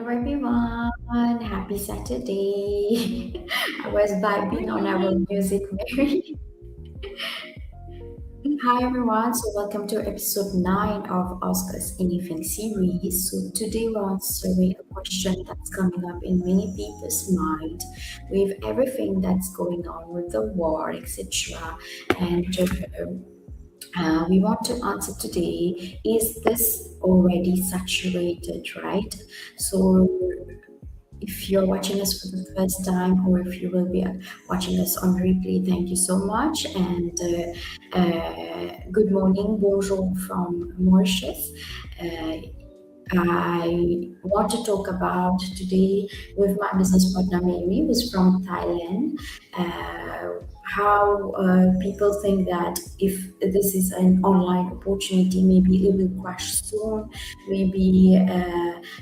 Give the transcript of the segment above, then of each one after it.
Hello everyone, happy Saturday. I was vibing on our Morning. music, Mary. Hi everyone, so welcome to episode 9 of Oscar's Anything series. So today we're answering a question that's coming up in many people's mind with everything that's going on with the war, etc. And we want to answer today, is this already saturated, right? So if you're watching us for the first time or if you will be watching us on replay, thank you so much. And good morning, bonjour from Mauritius. Uh, I want to talk about today with my business partner Mary, who's from Thailand, how people think that if this is an online opportunity, maybe it will crash soon, maybe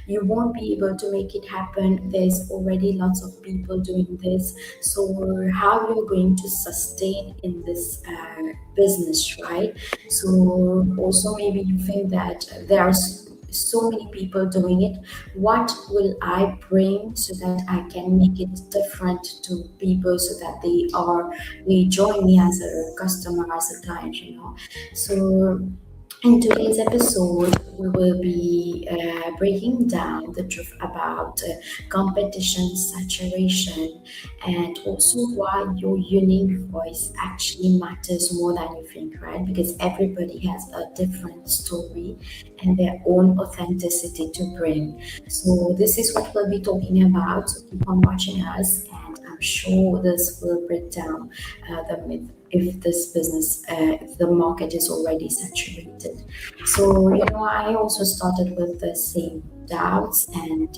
you won't be able to make it happen. There's already lots of people doing this. So, how you're going to sustain in this business, right? So, also maybe you think that there's so many people doing it. What will I bring so that I can make it different to people so that they join me as a customer, as a client, So in today's episode, we will be breaking down the truth about competition, saturation, and also why your unique voice actually matters more than you think, right? Because everybody has a different story and their own authenticity to bring. So, this is what we'll be talking about. So, keep on watching us, and I'm sure this will break down the myth if this business, if the market is already saturated. So, I also started with the same doubts, and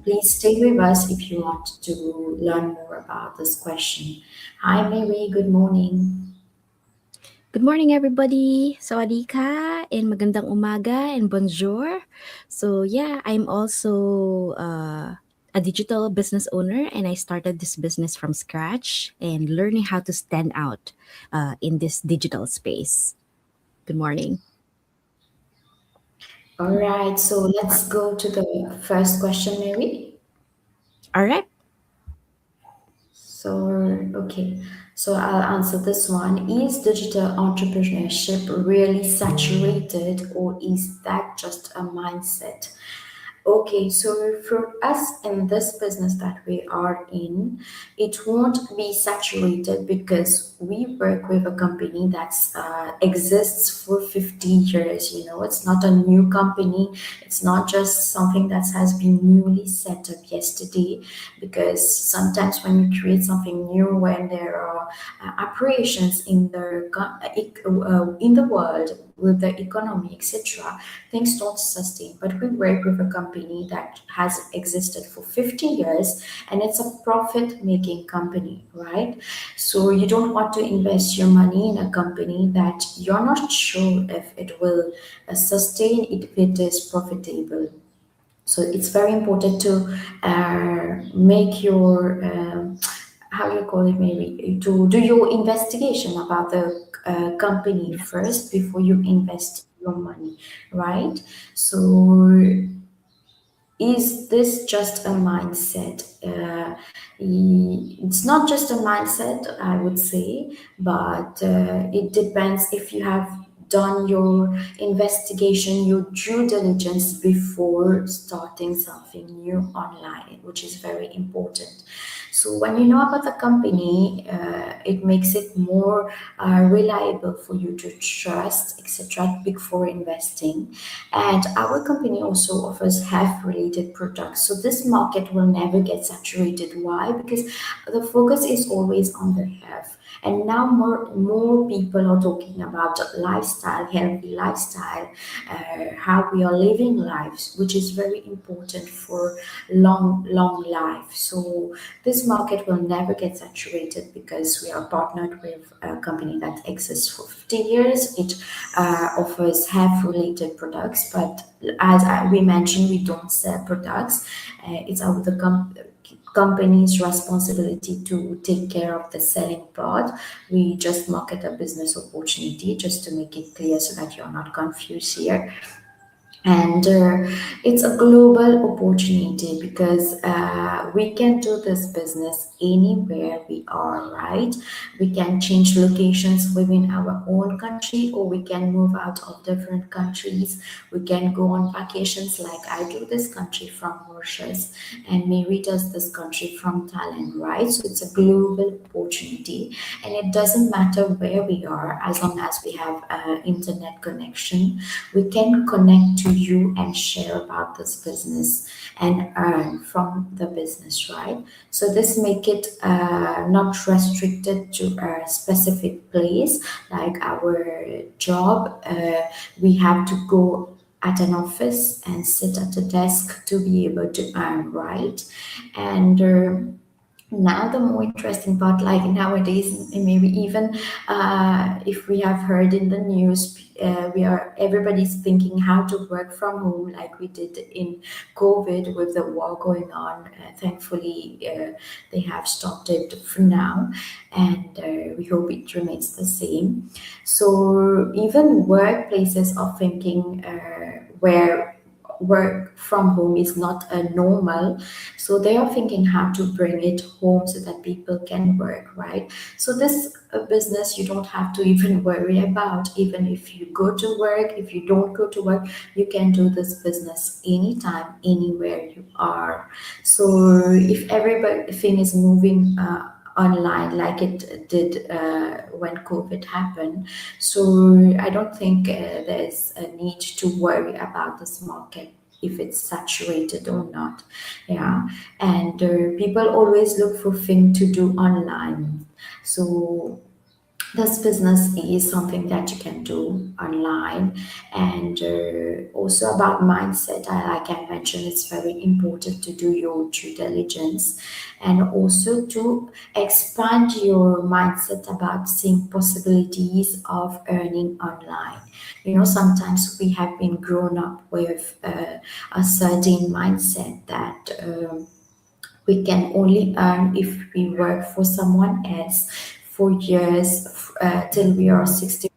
please stay with us if you want to learn more about this question. Hi, Mary, good morning. Good morning, everybody. Sawadee ka and magandang umaga and bonjour. So, yeah, I'm also a digital business owner and I started this business from scratch and learning how to stand out in this digital space. Good morning. All right, so let's go to the first question, Mary. All right. So, okay, so I'll answer this one. Is digital entrepreneurship really saturated, or is that just a mindset? Okay, so for us in this business that we are in, it won't be saturated because we work with a company that exists for 50 years. It's not a new company. It's not just something that has been newly set up yesterday. Because sometimes when you create something new, when there are operations in the world with the economy, etc., things don't sustain. But we work with a company that has existed for 50 years and it's a profit making company, right? So you don't want to invest your money in a company that you're not sure if it will sustain, if it is profitable. So it's very important to make your how do you call it, maybe to do your investigation about the company Yes. first before you invest your money, right? So is this just a mindset? It's not just a mindset, I would say, but it depends if you have done your investigation, your due diligence before starting something new online, which is very important. So when you know about the company, it makes it more reliable for you to trust, etc. Before investing. And our company also offers health related products. So this market will never get saturated. Why? Because the focus is always on the health. And now more people are talking about lifestyle, healthy lifestyle, how we are living lives, which is very important for long life. So this market will never get saturated because we are partnered with a company that exists for 50 years. It offers health related products, but as we mentioned, we don't sell products. It's our the company's responsibility to take care of the selling part. We just market a business opportunity, just to make it clear so that you're not confused here. And it's a global opportunity because we can do this business anywhere we are, right? We can change locations within our own country, or we can move out of different countries. We can go on vacations, like I do this country from Mauritius, and Mary does this country from Thailand, right? So it's a global opportunity, and it doesn't matter where we are, as long as we have internet connection. We can connect to you and share about this business and earn from the business, right? So this make it not restricted to a specific place, like our job. We have to go at an office and sit at a desk to be able to earn, right? And now the more interesting part, like nowadays, maybe even if we have heard in the news, we are everybody's thinking how to work from home, like we did in COVID with the war going on. Thankfully, they have stopped it for now, and we hope it remains the same. So even workplaces are thinking where work from home is not a normal, so they are thinking how to bring it home so that people can work, right? So this business, you don't have to even worry about. Even if you go to work, if you don't go to work, you can do this business anytime, anywhere you are. So if everything is moving online like it did when COVID happened. So I don't think there's a need to worry about this market, if it's saturated or not. Yeah. And people always look for things to do online. So this business is something that you can do online. And also about mindset, like I mentioned, it's very important to do your due diligence, and also to expand your mindset about seeing possibilities of earning online. You know, sometimes we have been grown up with a certain mindset that we can only earn if we work for someone else for years, till we are 60,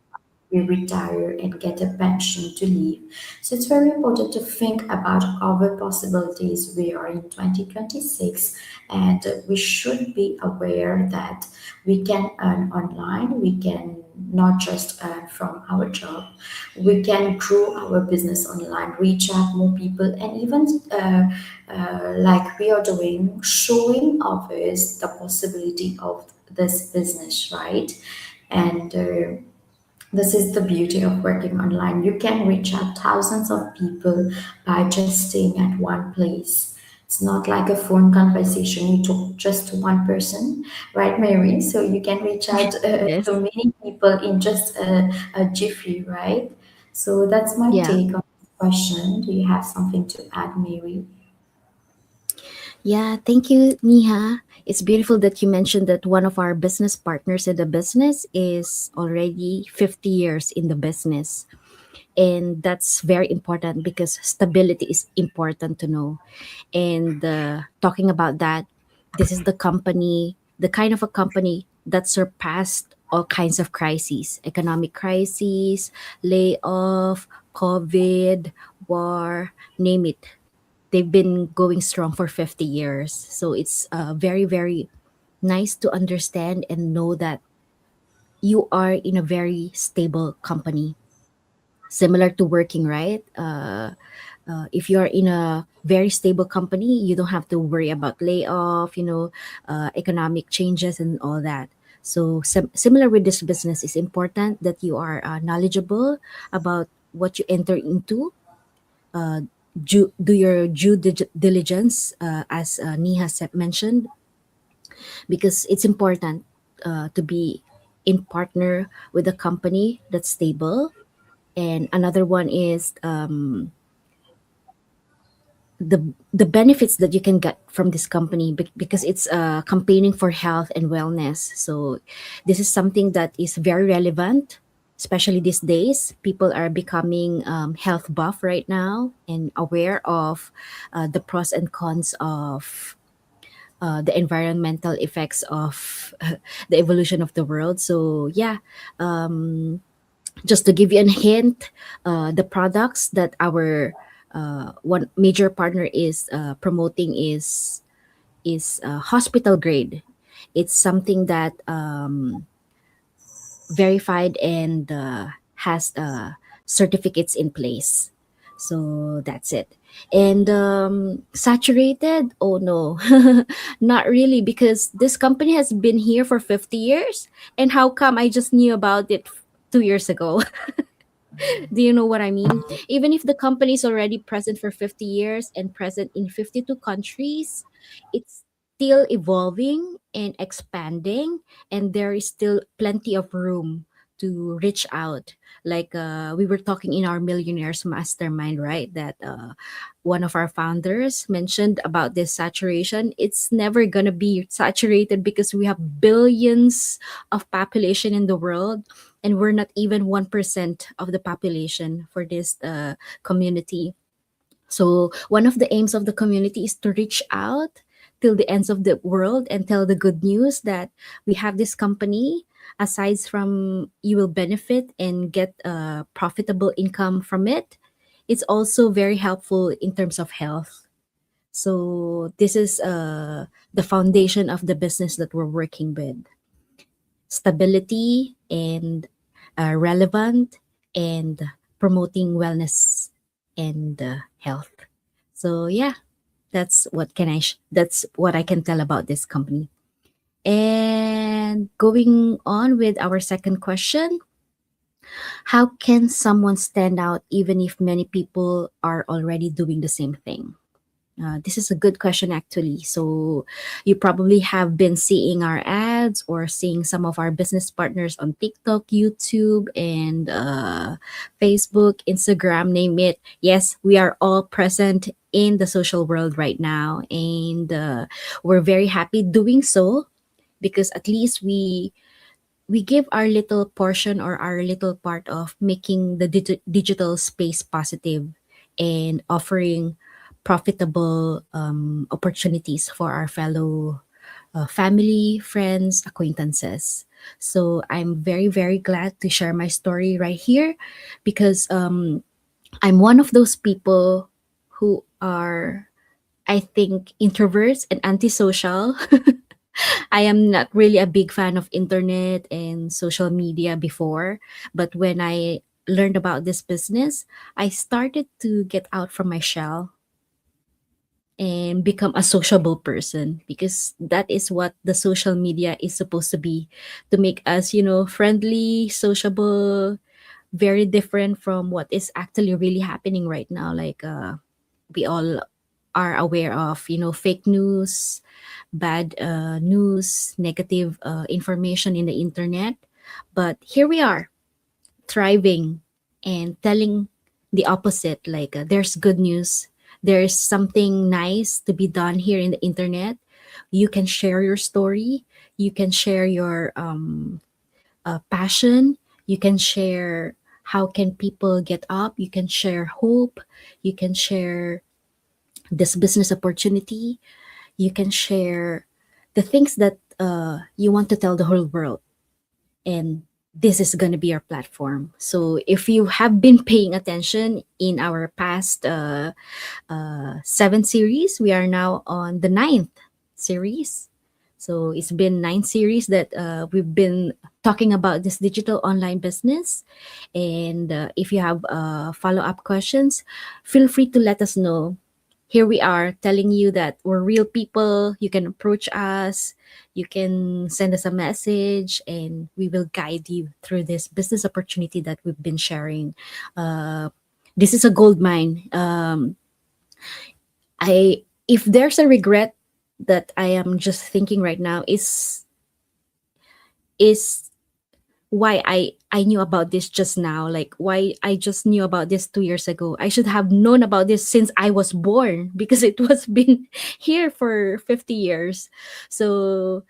we retire and get a pension to leave. So it's very important to think about other possibilities. We are in 2026, and we should be aware that we can earn online. We can not just earn from our job. We can grow our business online, reach out more people, and even like we are doing, showing others the possibility of this business, right? And this is the beauty of working online. You can reach out thousands of people by just staying at one place. It's not like a phone conversation. You talk just to one person, right, Mary? So you can reach out to Yes. many people in just a jiffy, right? So that's my Yeah. take on this question. Do you have something to add, Mary? Yeah, thank you, Niha. It's beautiful that you mentioned that one of our business partners in the business is already 50 years in the business. And that's very important because stability is important to know. And talking about that, this is the kind of a company that surpassed all kinds of crises: economic crises, layoff, COVID, war, name it. They've been going strong for 50 years. So it's very, very nice to understand and know that you are in a very stable company, similar to working, right? If you're in a very stable company, you don't have to worry about layoff, economic changes and all that. So similar with this business, it's important that you are knowledgeable about what you enter into. uh, do your diligence, as Niha mentioned, because it's important to be in partner with a company that's stable. And another one is the benefits that you can get from this company, because it's campaigning for health and wellness. So this is something that is very relevant, especially these days. People are becoming health buff right now and aware of the pros and cons of the environmental effects of the evolution of the world. So yeah, Just to give you a hint, the products that our one major partner is promoting is hospital grade. It's something that verified and has certificates in place. So that's it. And saturated? Oh no, not really, because this company has been here for 50 years. And how come I just knew about it 2 years ago? Do you know what I mean? Even if the company is already present for 50 years and present in 52 countries, it's still evolving and expanding, and there is still plenty of room to reach out. Like we were talking in our Millionaires Mastermind, right? That one of our founders mentioned about this saturation. It's never going to be saturated because we have billions of population in the world, and we're not even 1% of the population for this community. So one of the aims of the community is to reach out till the ends of the world and tell the good news that we have this company. Aside from you will benefit and get a profitable income from it, it's also very helpful in terms of health. So this is the foundation of the business that we're working with: stability and relevant, and promoting wellness and health. So yeah, that's what I can tell about this company. And going on with our second question, how can someone stand out even if many people are already doing the same thing? This is a good question, actually. So, you probably have been seeing our ads or seeing some of our business partners on TikTok, YouTube, and Facebook, Instagram, name it. Yes, we are all present in the social world right now, and we're very happy doing so, because at least we give our little portion or our little part of making the digital space positive and offering profitable opportunities for our fellow family, friends, acquaintances. So I'm very, very glad to share my story right here, because I'm one of those people who are, I think, introverts and antisocial. I am not really a big fan of internet and social media before, but when I learned about this business, I started to get out from my shell and become a sociable person, because that is what the social media is supposed to be, to make us, friendly, sociable, very different from what is actually really happening right now. Like we all are aware of, fake news, bad news, negative information in the internet. But here we are, thriving and telling the opposite. Like there's good news, there's something nice to be done here in the internet. You can share your story, you can share your passion, you can share how can people get up, you can share hope, you can share this business opportunity, you can share the things that you want to tell the whole world. And this is going to be our platform. So if you have been paying attention in our past 7 series, we are now on the ninth series. So it's been 9 series that we've been talking about this digital online business. And if you have follow-up questions, feel free to let us know. Here we are telling you that we're real people. You can approach us, you can send us a message, and we will guide you through this business opportunity that we've been sharing. Uh, this is a gold mine. I If there's a regret that I am just thinking right now, is why I knew about this just now. Like why I just knew about this 2 years ago. I should have known about this since I was born, because it was been here for 50 years. So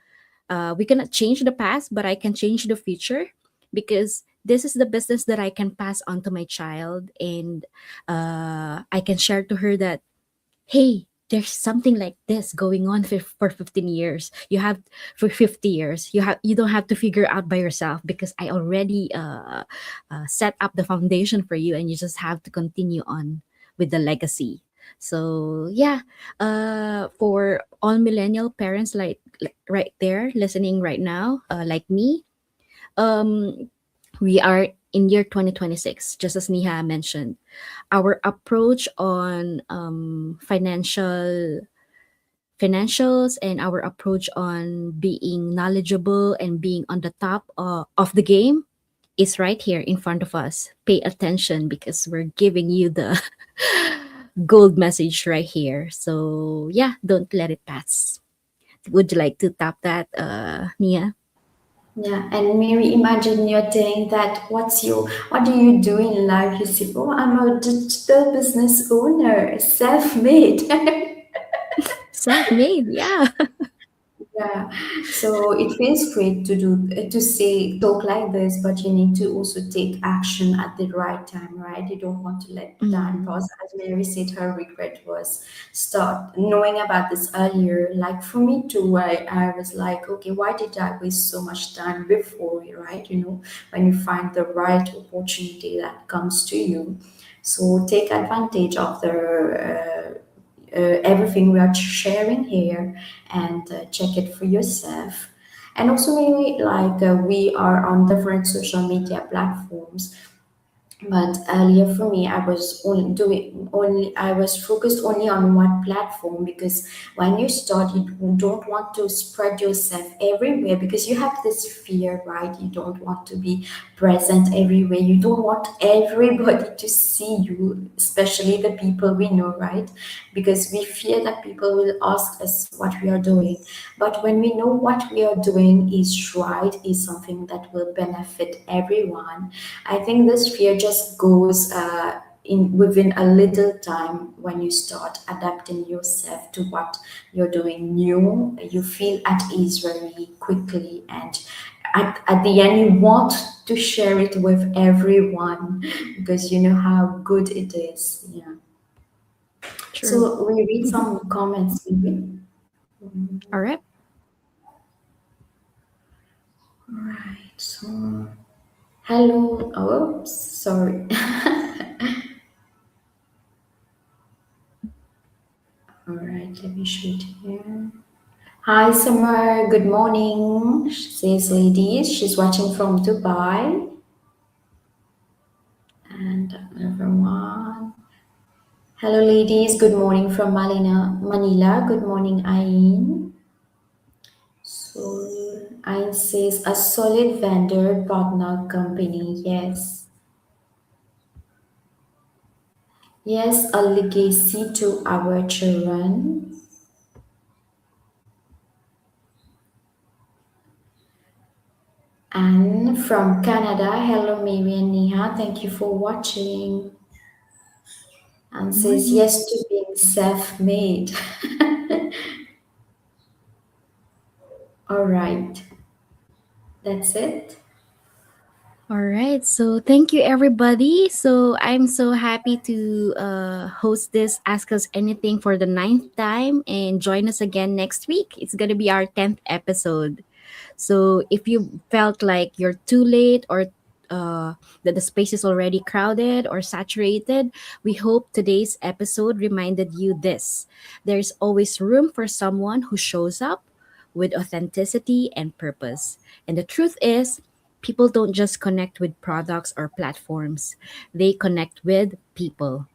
we cannot change the past, but I can change the future, because this is the business that I can pass on to my child, and I can share to her that, hey, there's something like this going on for 15 years. You have for 50 years. You don't have to figure out by yourself, because I already set up the foundation for you, and you just have to continue on with the legacy. So yeah, for all millennial parents, like right there listening right now, like me, um we are in year 2026, just as Niha mentioned. Our approach on financials, and our approach on being knowledgeable and being on the top of the game is right here in front of us. Pay attention, because we're giving you the gold message right here. So yeah, don't let it pass. Would you like to tap that, Nia? Yeah, and Mary, imagine you're saying that what do you do in life? You say, oh, I'm a digital business owner, self-made. Self-made, yeah. Yeah, so it feels great to say talk like this, but you need to also take action at the right time, right? You don't want to let the time Mm, pass. As Mary said, her regret was start knowing about this earlier. Like for me too, I was like, okay, why did I waste so much time before, right? When you find the right opportunity that comes to you, so take advantage of everything we are sharing here and check it for yourself. And also, maybe like we are on different social media platforms, but earlier for me, I was focused only on one platform, because when you start, you don't want to spread yourself everywhere because you have this fear, right? You don't want to be present everywhere. You don't want everybody to see you, especially the people we know, right? Because we fear that people will ask us what we are doing. But when we know what we are doing is right, is something that will benefit everyone, I think this fear just goes in within a little time. When you start adapting yourself to what you're doing new, you feel at ease very quickly, and at the end you want to share it with everyone because you know how good it is. Yeah. true. So we read some comments, maybe. All right. Right. So hello. Oh, oops, sorry. All right. Let me show it here. Hi, Summer. Good morning. Says ladies. She's watching from Dubai. And everyone. Hello, ladies. Good morning from Manila. Good morning, Ain. So, Ain says a solid vendor partner company. Yes. Yes, a legacy to our children. And from Canada, hello, Mary and Neha. Thank you for watching. And says Morning. yes to being self-made. All right, that's it. All right. So thank you, everybody. So I'm so happy to host this Ask Us Anything for the ninth time, and join us again next week. It's going to be our 10th episode. So if you felt like you're too late, or that the space is already crowded or saturated, we hope today's episode reminded you this: there's always room for someone who shows up with authenticity and purpose. And the truth is, people don't just connect with products or platforms, they connect with people.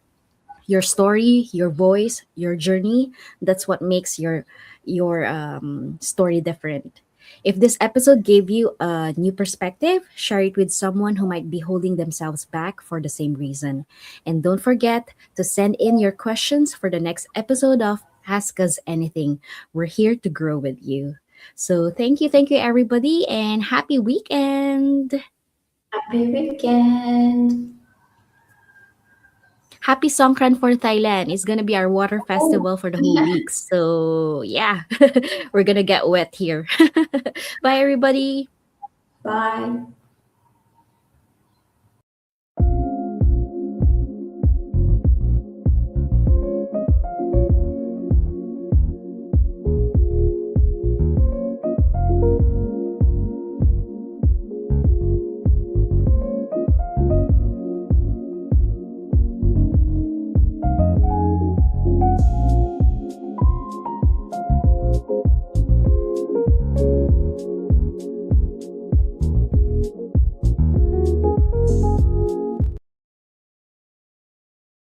Your story, your voice, your journey, that's what makes your story different. If this episode gave you a new perspective, share it with someone who might be holding themselves back for the same reason. And don't forget to send in your questions for the next episode of Ask Us Anything. We're here to grow with you. So thank you everybody, and happy weekend. Happy weekend. Happy Songkran for Thailand. It's gonna be our water Oh, festival for the whole week. So yeah, we're gonna get wet here. Bye everybody. bye.